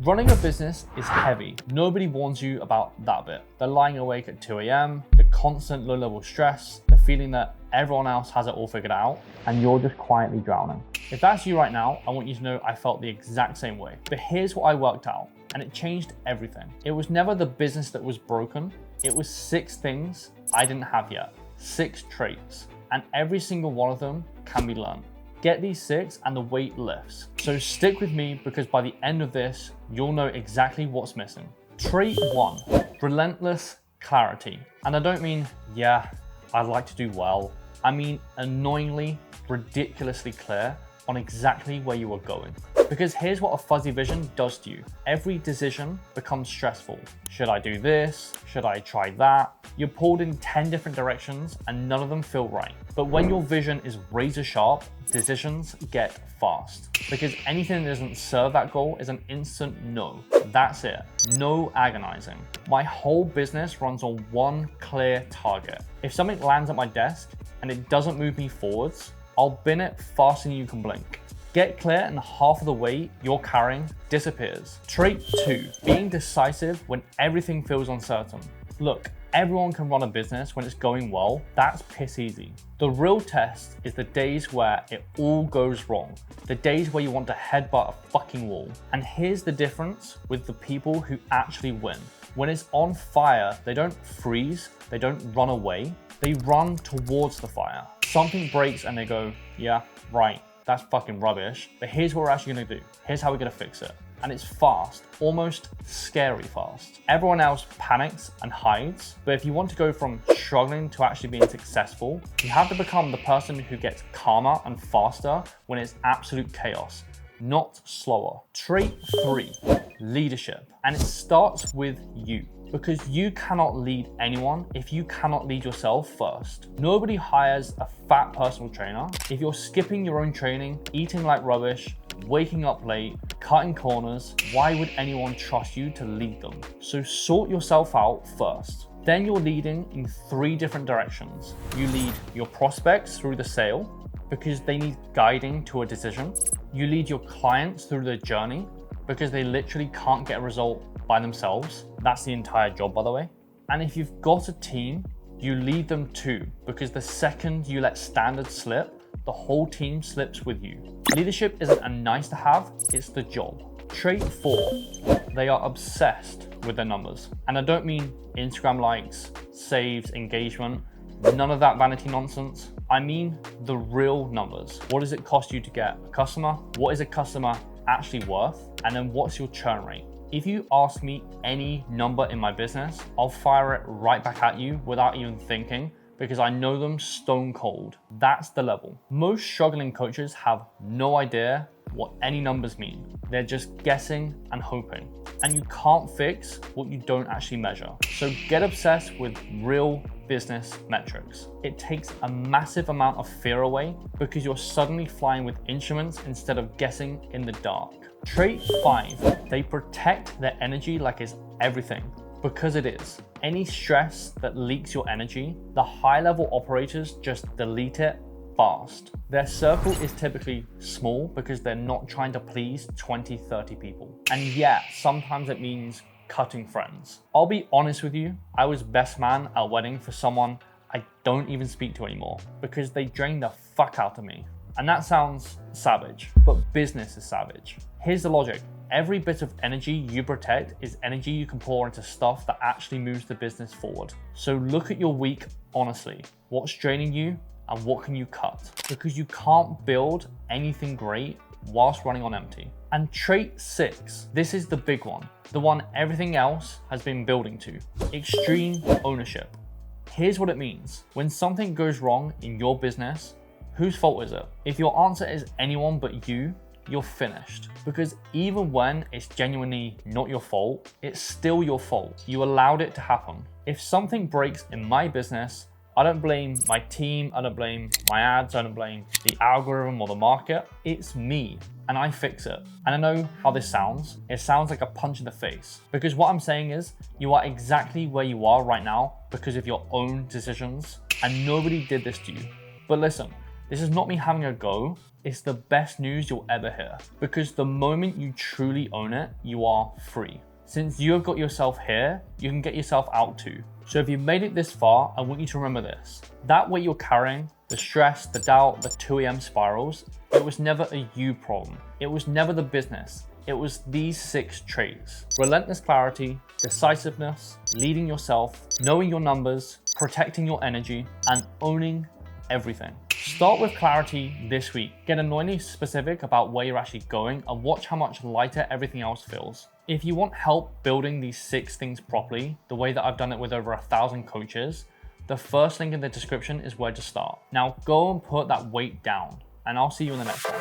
Running a business is heavy. Nobody warns you about that bit. The lying awake at 2 a.m., the constant low-level stress, the feeling that everyone else has it all figured out, and you're just quietly drowning. If that's you right now, I want you to know I felt the exact same way. But here's what I worked out, and it changed everything. It was never the business that was broken. It was 6 things I didn't have yet, 6 traits, and every single one of them can be learned. Get these 6 and the weight lifts. So stick with me because by the end of this, you'll know exactly what's missing. Trait 1, relentless clarity. And I don't mean, yeah, I'd like to do well. I mean annoyingly, ridiculously clear on exactly where you are going. Because here's what a fuzzy vision does to you. Every decision becomes stressful. Should I do this? Should I try that? You're pulled in 10 different directions and none of them feel right. But when your vision is razor sharp, decisions get fast. Because anything that doesn't serve that goal is an instant no. That's it. No agonizing. My whole business runs on one clear target. If something lands at my desk and it doesn't move me forwards, I'll bin it faster than you can blink. Get clear and half of the weight you're carrying disappears. Trait 2, being decisive when everything feels uncertain. Look, everyone can run a business when it's going well. That's piss easy. The real test is the days where it all goes wrong. The days where you want to headbutt a fucking wall. And here's the difference with the people who actually win. When it's on fire, they don't freeze, they don't run away, they run towards the fire. Something breaks and they go, yeah, right. That's fucking rubbish, but here's what we're actually gonna do. Here's how we're gonna fix it. And it's fast, almost scary fast. Everyone else panics and hides, but if you want to go from struggling to actually being successful, you have to become the person who gets calmer and faster when it's absolute chaos, not slower. Trait 3, leadership. And it starts with you. Because you cannot lead anyone if you cannot lead yourself first. Nobody hires a fat personal trainer if you're skipping your own training, eating like rubbish, waking up late, cutting corners. Why would anyone trust you to lead them? So sort yourself out first. Then you're leading in 3 different directions. You lead your prospects through the sale because they need guiding to a decision. You lead your clients through the journey because they literally can't get a result by themselves. That's the entire job, by the way. And if you've got a team, you lead them too, because the second you let standards slip, the whole team slips with you. Leadership isn't a nice to have, it's the job. Trait 4, they are obsessed with their numbers. And I don't mean Instagram likes, saves, engagement, none of that vanity nonsense. I mean the real numbers. What does it cost you to get a customer? What is a customer actually worth? And then what's your churn rate? If you ask me any number in my business, I'll fire it right back at you without even thinking because I know them stone cold. That's the level. Most struggling coaches have no idea what any numbers mean. They're just guessing and hoping. And you can't fix what you don't actually measure. So get obsessed with real business metrics. It takes a massive amount of fear away because you're suddenly flying with instruments instead of guessing in the dark. Trait 5, they protect their energy like it's everything, because it is. Any stress that leaks your energy, the high-level operators just delete it fast. Their circle is typically small because they're not trying to please 20, 30 people. And yeah, sometimes it means cutting friends. I'll be honest with you, I was best man at a wedding for someone I don't even speak to anymore because they drained the fuck out of me. And that sounds savage, but business is savage. Here's the logic. Every bit of energy you protect is energy you can pour into stuff that actually moves the business forward. So look at your week honestly. What's draining you and what can you cut? Because you can't build anything great whilst running on empty. And trait 6, this is the big one, the one everything else has been building to. Extreme ownership. Here's what it means. When something goes wrong in your business, whose fault is it? If your answer is anyone but you, you're finished. Because even when it's genuinely not your fault, it's still your fault. You allowed it to happen. If something breaks in my business, I don't blame my team, I don't blame my ads, I don't blame the algorithm or the market. It's me, and I fix it. And I know how this sounds. It sounds like a punch in the face. Because what I'm saying is, you are exactly where you are right now because of your own decisions, and nobody did this to you. But listen, this is not me having a go. it's the best news you'll ever hear. Because the moment you truly own it, you are free. Since you have got yourself here, you can get yourself out too. So if you've made it this far, I want you to remember this. That weight you're carrying, the stress, the doubt, the 2 a.m. spirals, it was never a you problem. It was never the business. It was these 6 traits: relentless clarity, decisiveness, leading yourself, knowing your numbers, protecting your energy, and owning everything. Start with clarity this week. Get annoyingly specific about where you're actually going and watch how much lighter everything else feels. If you want help building these 6 things properly, the way that I've done it with over 1,000 coaches, the first link in the description is where to start. Now go and put that weight down, and I'll see you in the next one.